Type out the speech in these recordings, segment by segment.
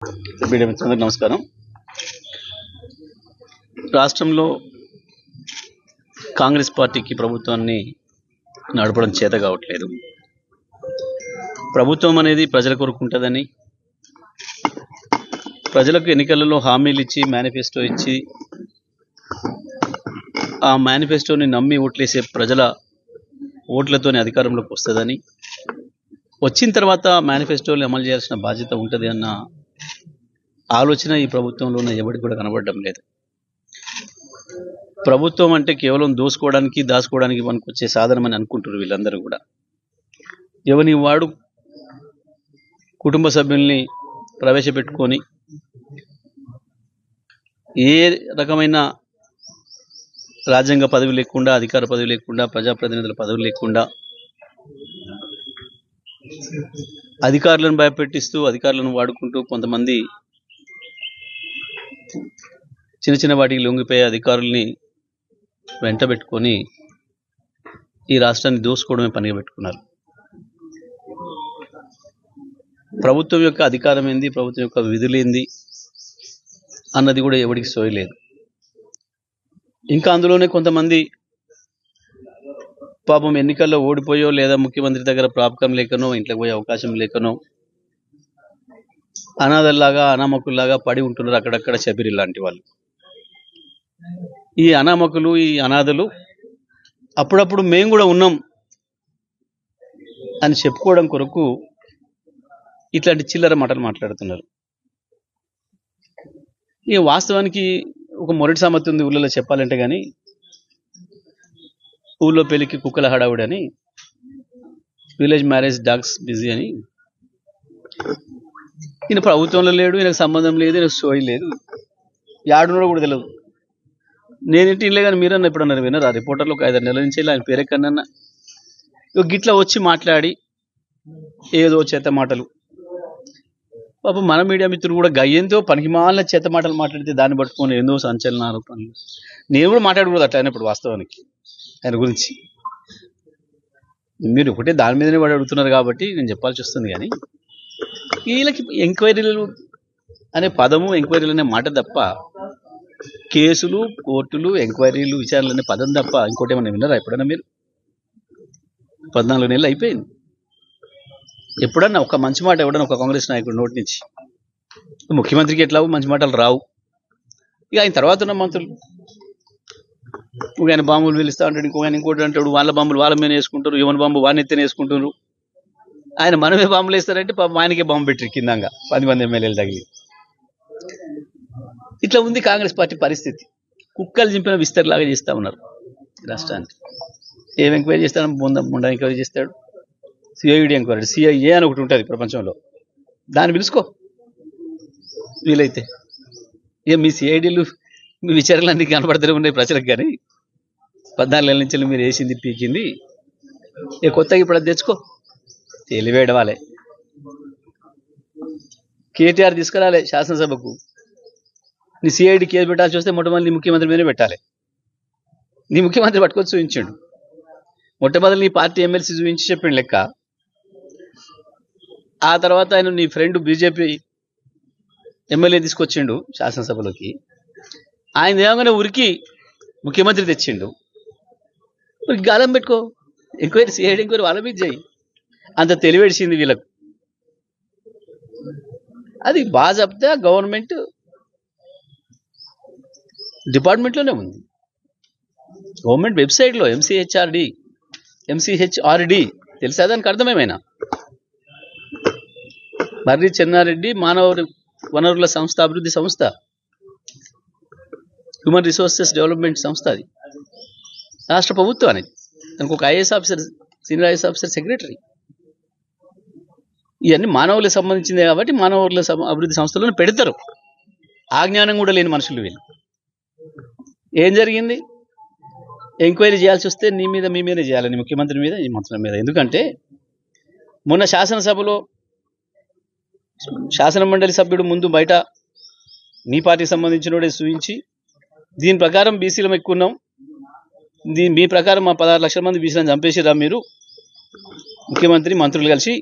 Media మిత్రులందరికీ నమస్కారం. రాష్ట్రంలో కాంగ్రెస్ పార్టీకి ప్రభుత్వాన్ని నడపడం చేత కావట్లేదు. ప్రభుత్వం అనేది ప్రజల కొరకు ఉంటుందని, ప్రజలకు ఎన్నికలలో హామీలు ఇచ్చి మేనిఫెస్టో ఇచ్చి ఆ మేనిఫెస్టోని నమ్మి ఓట్లేసే ప్రజల ఓట్లతోనే అధికారంలోకి వస్తుందని, వచ్చిన తర్వాత మేనిఫెస్టోని అమలు చేయాల్సిన బాధ్యత ఉంటుంది అన్న ఆలోచన ఈ ప్రభుత్వంలో ఉన్న ఎవరికి కూడా కనబడడం లేదు. ప్రభుత్వం అంటే కేవలం దోసుకోవడానికి దాచుకోవడానికి పనికొచ్చే సాధనం అని అనుకుంటున్నారు వీళ్ళందరూ కూడా. ఎవని వాడు కుటుంబ సభ్యుల్ని ప్రవేశపెట్టుకొని ఏ రకమైన రాజ్యాంగ పదవి లేకుండా, అధికార పదవి లేకుండా, ప్రజాప్రతినిధుల పదవి లేకుండా అధికారులను భయపెట్టిస్తూ, అధికారులను వాడుకుంటూ కొంతమంది చిన్న చిన్న వాటికి లొంగిపోయే అధికారుల్ని వెంటబెట్టుకొని ఈ రాష్ట్రాన్ని దోసుకోవడమే పనిగా పెట్టుకున్నారు. ప్రభుత్వం యొక్క అధికారం ఏంది, ప్రభుత్వం యొక్క విధులేంది అన్నది కూడా ఎవరికి సోయలేదు. ఇంకా అందులోనే కొంతమంది పాపం ఎన్నికల్లో ఓడిపోయో లేదా ముఖ్యమంత్రి దగ్గర ప్రాపకం లేకనో, ఇంట్లోకి పోయే అవకాశం లేకనో అనాథల్లాగా అనామకుల్లాగా పడి ఉంటున్నారు అక్కడక్కడ శబిరి లాంటి వాళ్ళు. ఈ అనామకులు, ఈ అనాథలు అప్పుడప్పుడు మేము కూడా ఉన్నాం అని చెప్పుకోవడం కొరకు ఇట్లాంటి చిల్లర మాటలు మాట్లాడుతున్నారు. ఈ వాస్తవానికి ఒక మొరటి సామెత ఉంది ఊళ్ళలో చెప్పాలంటే, కానీ ఊళ్ళో పెళ్లికి కుక్కల హడావుడి అని, విలేజ్ మ్యారేజ్ డాగ్స్ బిజీ అని. ఈయన ప్రభుత్వంలో లేడు, ఈయనకు సంబంధం లేదు, ఈయనకు సోయి లేదు, యాడున్నాడో కూడా తెలియదు. నేనేంటి ఇల్లే కానీ మీరన్నా ఎప్పుడన్నారు వినరా? రిపోర్టర్లు ఒక 5-6 నెలల నుంచి ఆయన పేరెక్కడన్నా గిట్లా వచ్చి మాట్లాడి ఏదో చేత మాటలు. పాపం మన మీడియా మిత్రులు కూడా గయ్యంతో పనికిమాలిన చేత మాటలు మాట్లాడితే దాన్ని పట్టుకొని ఏందో సంచలన ఆరోపణలు. నేను కూడా మాట్లాడకూడదు అట్లా అయినప్పుడు వాస్తవానికి ఆయన గురించి. మీరు ఒకటే దాని మీదనే వాడు అడుగుతున్నారు కాబట్టి నేను చెప్పాల్సి వస్తుంది. కానీ వీళ్ళకి ఎంక్వైరీలు అనే పదము, ఎంక్వైరీలు అనే మాట తప్ప, కేసులు, కోర్టులు, ఎంక్వైరీలు, విచారణలు అనే పదం తప్ప ఇంకోటి ఏమన్నా విన్నారా ఎప్పుడన్నా మీరు? 14 నెలలు అయిపోయింది. ఎప్పుడన్నా ఒక మంచి మాట ఎవడన్నా ఒక కాంగ్రెస్ నాయకుడు నోటి నుంచి? ముఖ్యమంత్రికి ఎట్లాగో మంచి మాటలు రావు. ఇక ఆయన తర్వాత ఉన్న మంత్రులు ఆయన బాంబులు పిలుస్తూ ఉంటాడు, ఇంకోటి అంటాడు, వాళ్ళ బాంబులు వాళ్ళ మీద వేసుకుంటారు, ఎవరి బాంబు వాడిని ఎత్తిన వేసుకుంటారు. ఆయన మనమే బాంబులు వేస్తారంటే పాపం ఆయనకే బాంబు పెట్టారు కిందంగా 10 మంది ఎమ్మెల్యేలు తగిలి. ఇట్లా ఉంది కాంగ్రెస్ పార్టీ పరిస్థితి. కుక్కలు చింపిన విస్తరిలాగా చేస్తూ ఉన్నారు రాష్ట్రానికి. ఏం ఎంక్వైరీ చేస్తాడు? ముండా ఎంక్వైరీ చేస్తాడు, సిఐడి ఎంక్వైరీ, సిఐఏ అని ఒకటి ఉంటుంది ప్రపంచంలో, దాన్ని పిలుచుకో వీలైతే. ఇక మీ సిఐడీలు, మీ విచారణలు అన్నీ కనబడుతూనే ఉన్నాయి ప్రజలకు. కానీ 14 నెలల నుంచి మీరు వేసింది పీకింది ఇక కొత్తగా ఇప్పుడు అది తెచ్చుకో, తెలివేయడవాలే. కేటీఆర్ తీసుకురాలే శాసనసభకు, నీ సిఐడి కేసు పెట్టాల్సి వస్తే మొట్టమొదటి నీ ముఖ్యమంత్రి మీదనే పెట్టాలి. నీ ముఖ్యమంత్రి పట్టుకొని చూపించాడు, మొట్టమొదటి నీ పార్టీ ఎమ్మెల్సీ చూపించి చెప్పిండు లెక్క. ఆ తర్వాత ఆయన నీ ఫ్రెండ్ బీజేపీ ఎమ్మెల్యే తీసుకొచ్చిండు శాసనసభలోకి. ఆయన ఏమగానే ఉరికి ముఖ్యమంత్రి తెచ్చిండు. గాలం పెట్టుకో, ఎంక్వైరీ, సిఐడి ఎంక్వైరీ వాళ్ళ మీద చేయి. అంత తెలివేడిసింది వీళ్ళకు. అది బాజాబ్తా గవర్నమెంట్ డిపార్ట్మెంట్లోనే ఉంది. గవర్నమెంట్ వెబ్సైట్లో ఎంసీహెచ్ఆర్డి తెలుసా? దానికి అర్థమేమైనా? మర్రి చెన్నారెడ్డి మానవ వనరుల సంస్థ, అభివృద్ధి సంస్థ, హ్యూమన్ రిసోర్సెస్ డెవలప్మెంట్ సంస్థ. అది రాష్ట్ర ప్రభుత్వం అనేది. దానికి ఒక IAS officer, senior IAS officer, secretary. ఇవన్నీ మానవులకు సంబంధించిందే కాబట్టి మానవుల అభివృద్ధి సంస్థలను పెడతారు. ఆ జ్ఞానం కూడా లేని మనుషులు వీళ్ళు. ఏం జరిగింది? ఎంక్వైరీ చేయాల్సి వస్తే నీ మీద, మీ మీదే చేయాలని, ముఖ్యమంత్రి మీద, ఈ మంత్రుల మీద. ఎందుకంటే మొన్న శాసనసభలో శాసన మండలి సభ్యుడు ముందు బయట మీ పార్టీకి సంబంధించినోడే చూపించి, దీని ప్రకారం బీసీలం ఎక్కున్నాం, మీ ప్రకారం మా 16 లక్షల మంది బీసీలను చంపేసిరా మీరు, ముఖ్యమంత్రి మంత్రులు కలిసి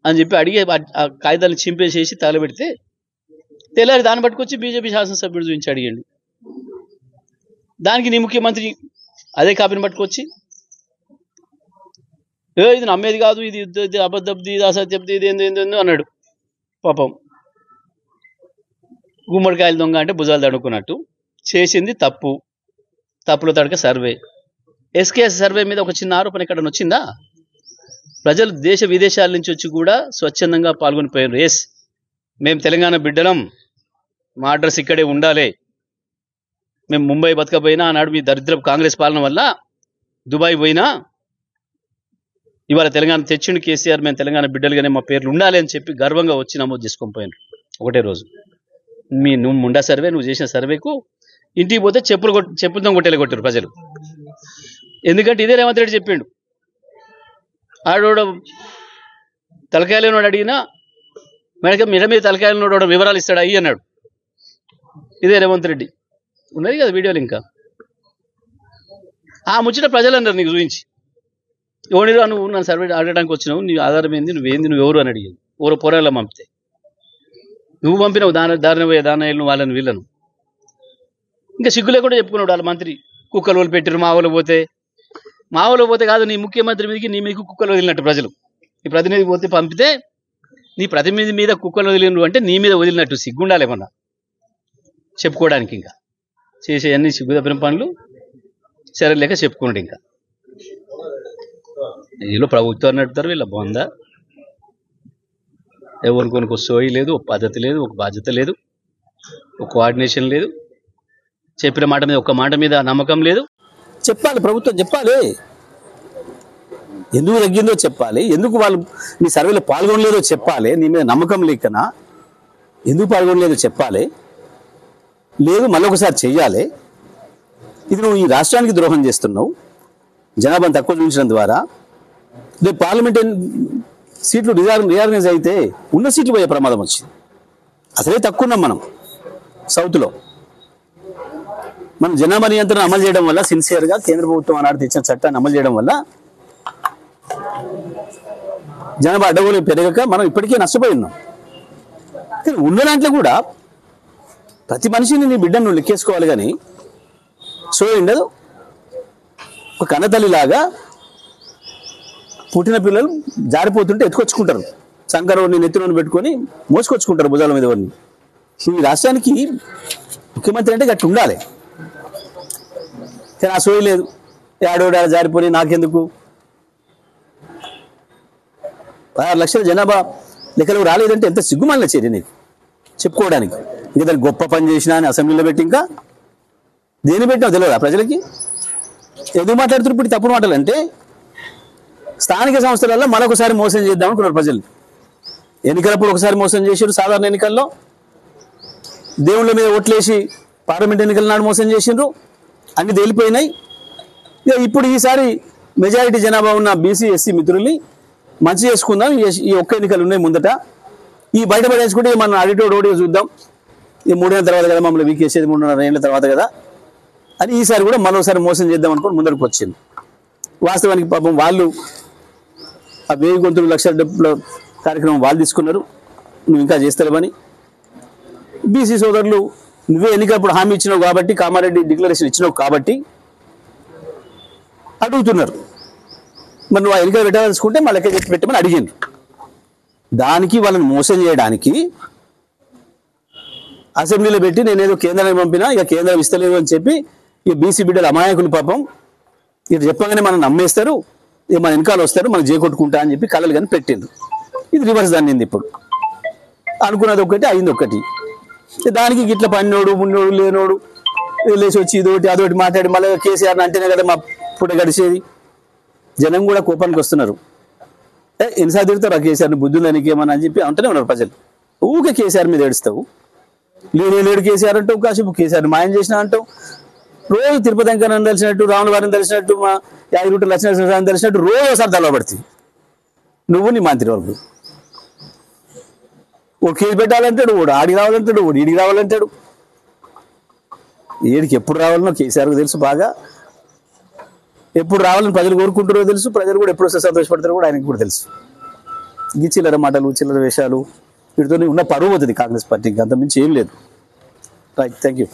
అని చెప్పి అడిగి ఆ కాగితాలను చింపేసేసి తగలబెడితే తెల్లారి దాన్ని పట్టుకొచ్చి బీజేపీ శాసనసభ్యుడు చూపించి అడిగాడు. దానికి నీ ముఖ్యమంత్రి అదే కాపీని పట్టుకొచ్చి ఇది నమ్మేది కాదు, ఇది అబద్ధబ్ది, ఇది అసత్యబ్ది, ఇది ఏందో అన్నాడు. పాపం గుమ్మడికాయలు దొంగ అంటే భుజాలు తడుకున్నట్టు చేసింది తప్పుల తడక సర్వే. ఎస్కేఎస్ సర్వే మీద ఒక చిన్న ఆరోపణ ఇక్కడ వచ్చిందా? ప్రజలు దేశ విదేశాల నుంచి వచ్చి కూడా స్వచ్ఛందంగా పాల్గొనిపోయారు. ఎస్, మేము తెలంగాణ బిడ్డలం, మా అడ్రస్ ఇక్కడే ఉండాలి, మేము ముంబై బతకపోయినా ఆనాడు మీ దరిద్రపు కాంగ్రెస్ పాలన వల్ల దుబాయ్ పోయినా ఇవాళ తెలంగాణ తెచ్చిండు కేసీఆర్, మేము తెలంగాణ బిడ్డలుగానే మా పేర్లు ఉండాలి అని చెప్పి గర్వంగా వచ్చి నమోదు చేసుకొని పోయినారు ఒకటే రోజు. నువ్వు ముండా సర్వే, నువ్వు చేసిన సర్వేకు ఇంటికి పోతే చెప్పులతో కొట్టేలా కొట్టారు ప్రజలు. ఎందుకంటే ఇదే రేవంత్ రెడ్డి చెప్పిండు, ఆడోడ తలకాయలేనోడు అడిగినా మెడ మీద తలకాయలనోడు వివరాలు ఇస్తాడు అయ్యి అన్నాడు. ఇదే రేవంత్ రెడ్డి ఉన్నది కదా వీడియోలు. ఇంకా ఆ ముచ్చట ప్రజలు అన్నారు నీకు చూపించి, ఎవరిరా నువ్వు నన్ను సర్వే అడగడానికి వచ్చినావు, నీ ఆధారం ఏంది, నువ్వు ఎవరు అని అడిగింది. ఎవరో పోరాళ్ళ పంపితే నువ్వు పంపినావు దారిన పోయే దానయ్యలను వాళ్ళని వీళ్ళను. ఇంకా సిగ్గు లేకుండా చెప్పుకున్నాడు వాళ్ళ మంత్రి, కుక్కలు వాళ్ళు పెట్టారు మా ఊళ్ళో పోతే కాదు, నీ ముఖ్యమంత్రి మీదకి నీ మీకు కుక్కలు వదిలినట్టు ప్రజలు. నీ ప్రతినిధి పోతే పంపితే నీ ప్రతినిధి మీద కుక్కలు వదిలినరు అంటే నీ మీద వదిలినట్టు సిగ్గుండాలేమన్నా చెప్పుకోవడానికి. ఇంకా చేసే అన్ని సిగ్గుదప్పిన పనులు సరేలేక చెప్పుకున్నాడు. ఇంకా వీళ్ళు ప్రభుత్వం నడుపుతారు, వీళ్ళ బొందా ఎవరికొనికి సోయి లేదు, ఒక పద్ధతి లేదు, ఒక బాధ్యత లేదు, ఒక కోఆర్డినేషన్ లేదు, చెప్పిన మాట మీద ఒక్క మాట మీద నమ్మకం లేదు. చెప్పాలి, ప్రభుత్వం చెప్పాలి, ఎందుకు తగ్గిందో చెప్పాలి, ఎందుకు వాళ్ళు నీ సర్వేలో పాల్గొనలేదో చెప్పాలి, నీ మీద నమ్మకం లేకనా ఎందుకు పాల్గొనలేదో చెప్పాలి, లేదు మళ్ళీ ఒకసారి చెయ్యాలి. ఇది నువ్వు ఈ రాష్ట్రానికి ద్రోహం చేస్తున్నావు జనాభాను తక్కువ చూపించడం ద్వారా. రేపు పార్లమెంట్ సీట్లు రీఆర్గనైజ్ అయితే ఉన్న సీట్లు పోయే ప్రమాదం వచ్చింది. అసలే తక్కువ ఉన్నాం మనం సౌత్లో. మనం జనాభా నియంత్రణ అమలు చేయడం వల్ల, సిన్సియర్గా కేంద్ర ప్రభుత్వం ఆనాడు తెచ్చిన చట్టాన్ని అమలు చేయడం వల్ల జనాభా అడ్డగోలు పెరగక మనం ఇప్పటికే నష్టపోయి ఉన్నాం. కానీ ఉన్న దాంట్లో కూడా ప్రతి మనిషిని నీ బిడ్డను నువ్వు లెక్కేసుకోవాలి. కానీ సో ఉండదు, ఒక కన్నతల్లిలాగా పుట్టిన పిల్లలు జారిపోతుంటే ఎత్తుకొచ్చుకుంటారు, సంకరవుని నెత్తిలోని పెట్టుకొని మోసుకొచ్చుకుంటారు భుజాల మీద వాడిని. ఈ రాష్ట్రానికి ముఖ్యమంత్రి అంటే గట్టి ఉండాలి. కానీ ఆ సోయి లేదు, ఏడోడాడ జారిపోయి నాకెందుకు. 16 లక్షల జనాభా లెక్కలకు రాలేదంటే ఎంత సిగ్గుమాలిన చర్య నీకు చెప్పుకోవడానికి. ఇంకా దాన్ని గొప్ప పని చేసినా అని అసెంబ్లీలో పెట్టి ఇంకా దేని పెట్టినావు తెలియదా ప్రజలకి? ఎందుకు మాట్లాడుతున్నారు ఇప్పుడు తప్పుడు మాటలు అంటే? స్థానిక సంస్థలలో మరొకసారి మోసం చేద్దాం అనుకున్నారు ప్రజలు. ఎన్నికలప్పుడు ఒకసారి మోసం చేశారు, సాధారణ ఎన్నికల్లో దేవుళ్ళ మీద ఓట్లేసి పార్లమెంట్ ఎన్నికల నాడు మోసం చేసిండ్రు, అన్ని తేలిపోయినాయి. ఇక ఇప్పుడు ఈసారి మెజారిటీ జనాభా ఉన్న బీసీ ఎస్సీ మిత్రుల్ని మంచి చేసుకుందాం, ఈ ఒక్క ఎన్నికలు ఉన్నాయి ముందట, ఈ బయటపడేసుకుంటే మనం అడిటోడు ఓడిగా చూద్దాం, ఈ 3 ఏళ్ళ తర్వాత కదా మమ్మల్ని వీకేసేది, 3.5 ఏళ్ళ తర్వాత కదా అని ఈసారి కూడా మరోసారి మోసం చేద్దాం అనుకుని ముందరకు వచ్చింది. వాస్తవానికి పాపం వాళ్ళు ఆ 1000 గొంతులు లక్ష డబ్బుల కార్యక్రమం వాళ్ళు తీసుకున్నారు, నువ్వు ఇంకా చేస్తావని. బీసీ సోదరులు నువ్వే ఎన్నికప్పుడు హామీ ఇచ్చినావు కాబట్టి, కామారెడ్డి డిక్లరేషన్ ఇచ్చినావు కాబట్టి అడుగుతున్నారు. మరి నువ్వు ఆ ఎన్నికలు పెట్టాల్సుకుంటే మా లెక్క చెప్పి పెట్టమని అడిగిండ్రు. దానికి వాళ్ళని మోసం చేయడానికి అసెంబ్లీలో పెట్టి నేనేదో కేంద్రానికి పంపినా, ఇక కేంద్రం ఇస్తలేదు అని చెప్పి ఇక బీసీ బిడ్డలు అమాయకులు పాపం ఇటు చెప్పగానే మనం నమ్మేస్తారు, ఇక మన వెనకాల వస్తారు, మనం చేకొట్టుకుంటా అని చెప్పి కళలు కానీ పెట్టిండ్రు. ఇది రివర్స్ దాన్ని ఇప్పుడు అనుకున్నది ఒకటి అయింది ఒకటి. దానికి గిట్ల పన్నోడు మున్నోడు లేనోడు లేచి వచ్చి ఇదోటి అదొకటి మాట్లాడి మళ్ళీ కేసీఆర్ అంటేనే కదా మా పూట గడిచేది. జనం కూడా కోపానికి వస్తున్నారు. ఎన్నిసార్లు తిడతారు ఆ కేసీఆర్ని, బుద్ధులు నీకేమన్నా అని చెప్పి అంటూనే ఉన్నారు ప్రజలు. ఊకే కేసీఆర్ మీద ఏడుస్తావు, లేడు కేసీఆర్ అంటావు, కాసేపు కేసీఆర్ మాయం చేసినా అంటావు, రోజు తిరుపతి వెంకన్నని తెలిసినట్టు, రాముల వారిని తెలిసినట్టు, మా యాదగిరిగుట్ట లక్ష్మీనరసింహని తెలిసినట్టు రోజు ఒకసారి తలబడుతుంది నువ్వు నీ మంత్రి వర్గం. ఓ కేసు పెట్టాలంటాడు, ఓడు ఆడికి రావాలంటాడు, ఓడి ఈడికి రావాలంటాడు. ఏడికి ఎప్పుడు రావాలనో కేసీఆర్కి తెలుసు బాగా, ఎప్పుడు రావాలని ప్రజలు కోరుకుంటారో తెలుసు, ప్రజలు కూడా ఎప్పుడు వస్తే సంతోషపడతారో కూడా ఆయనకు కూడా తెలుసు. ఈ చిల్లర మాటలు చిల్లర వేషాలు వీటితో ఉన్న పరువు పోతుంది కాంగ్రెస్ పార్టీకి, అంత మించి ఏం లేదు. Right, thank you.